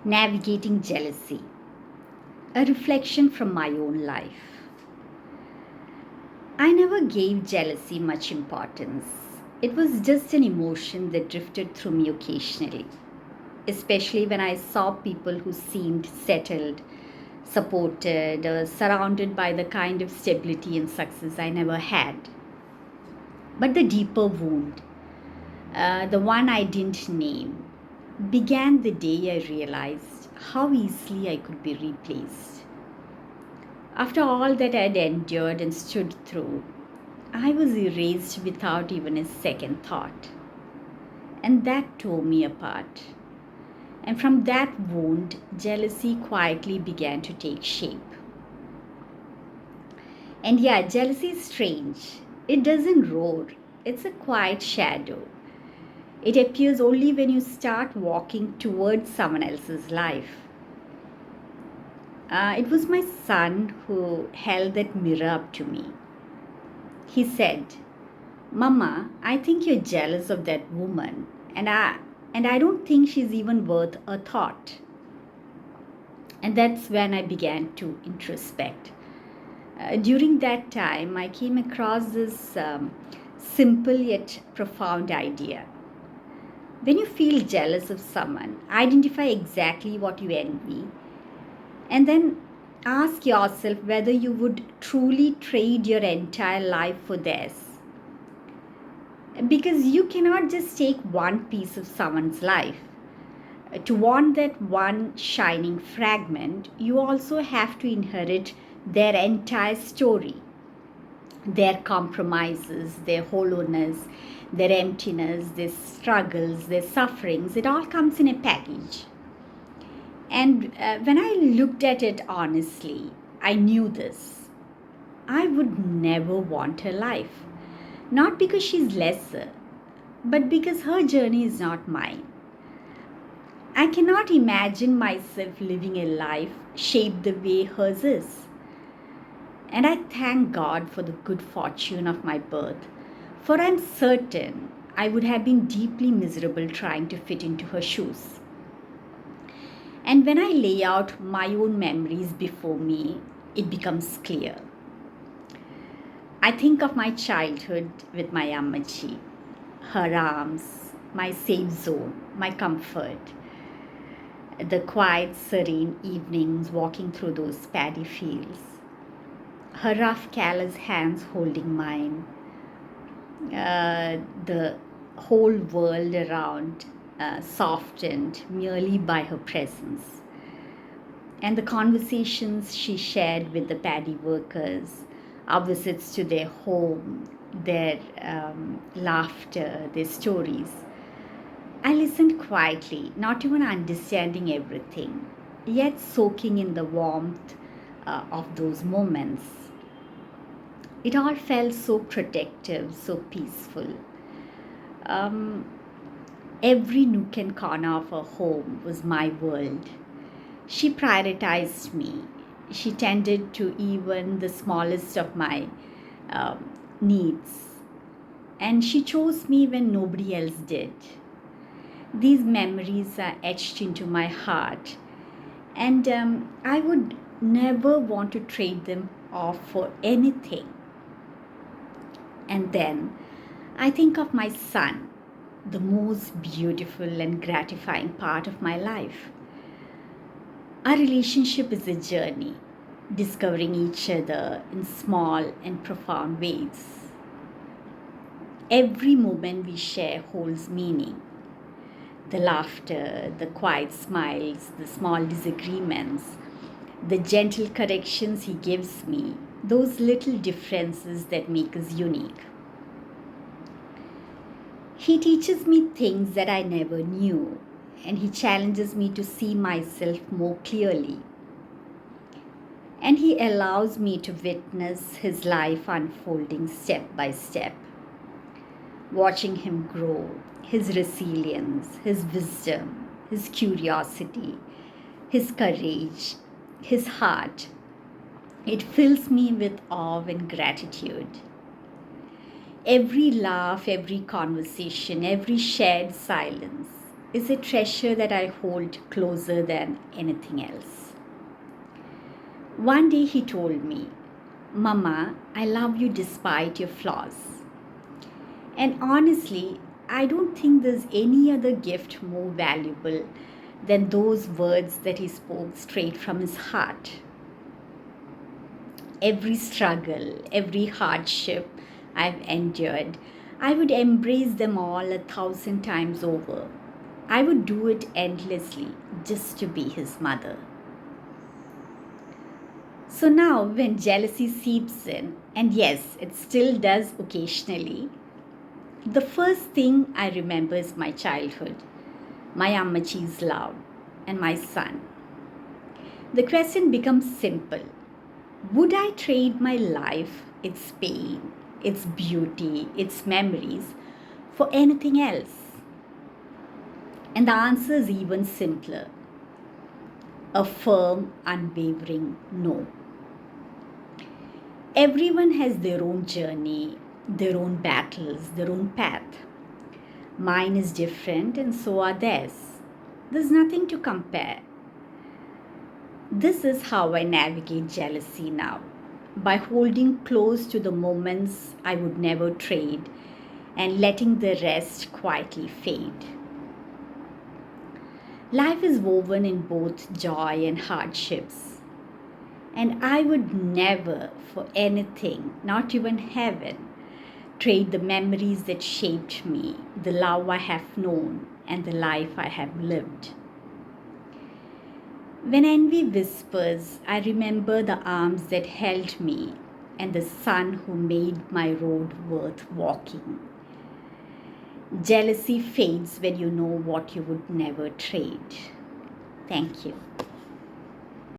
Navigating Jealousy, a reflection from my own life. I never gave jealousy much importance. It was just an emotion that drifted through me occasionally, especially when I saw people who seemed settled, supported, or surrounded by the kind of stability and success I never had. But the deeper wound, the one I didn't name, began the day I realized how easily I could be replaced. After all that I had endured and stood through, I was erased without even a second thought. And that tore me apart. And from that wound, jealousy quietly began to take shape. And yeah, jealousy is strange. It doesn't roar, it's a quiet shadow. It appears only when you start walking towards someone else's life. It was my son who held that mirror up to me. He said, Mama, I think you're jealous of that woman, and I don't think she's even worth a thought. And that's when I began to introspect. During that time, I came across this simple yet profound idea. When you feel jealous of someone, identify exactly what you envy, and then ask yourself whether you would truly trade your entire life for theirs. Because you cannot just take one piece of someone's life. To want that one shining fragment, you also have to inherit their entire story, their compromises, their hollowness, their emptiness, their struggles, their sufferings. It all comes in a package. And when I looked at it honestly, I knew this. I would never want her life. Not because she's lesser, but because her journey is not mine. I cannot imagine myself living a life shaped the way hers is. And I thank God for the good fortune of my birth, for I'm certain I would have been deeply miserable trying to fit into her shoes. And when I lay out my own memories before me, it becomes clear. I think of my childhood with my Ammachi, her arms, my safe zone, my comfort, the quiet, serene evenings walking through those paddy fields, her rough, callous hands holding mine, the whole world around softened merely by her presence. And the conversations she shared with the paddy workers, our visits to their home, their laughter, their stories. I listened quietly, not even understanding everything, yet soaking in the warmth of those moments. It all felt so protective, so peaceful. Um, every nook and corner of her home was my world. She prioritized me. She tended to even the smallest of my needs. And she chose me when nobody else did. These memories are etched into my heart, and I would never want to trade them off for anything. And then I think of my son, the most beautiful and gratifying part of my life. Our relationship is a journey, discovering each other in small and profound ways. Every moment we share holds meaning. The laughter, the quiet smiles, the small disagreements, the gentle corrections he gives me, those little differences that make us unique. He teaches me things that I never knew, and he challenges me to see myself more clearly. And he allows me to witness his life unfolding step by step, watching him grow, his resilience, his wisdom, his curiosity, his courage, his heart. It fills me with awe and gratitude. Every laugh, every conversation, every shared silence, is a treasure that I hold closer than anything else. One day he told me, Mama, I love you despite your flaws. And honestly, I don't think there's any other gift more valuable than those words that he spoke straight from his heart. Every struggle, every hardship I've endured, I would embrace them all 1,000 times over. I would do it endlessly just to be his mother. So now, when jealousy seeps in, and yes, it still does occasionally, the first thing I remember is my childhood, my Ammachi's love, and my son. The question becomes simple: would I trade my life, its pain, its beauty, its memories, for anything else? And the answer is even simpler: a firm, unwavering no. Everyone has their own journey, their own battles, their own path. Mine is different, and so are theirs. There's nothing to compare. This is how I navigate jealousy now, by holding close to the moments I would never trade and letting the rest quietly fade. Life is woven in both joy and hardships, and I would never, for anything, not even heaven, trade the memories that shaped me, the love I have known, and the life I have lived. When envy whispers, I remember the arms that held me and the sun who made my road worth walking. Jealousy fades when you know what you would never trade. Thank you.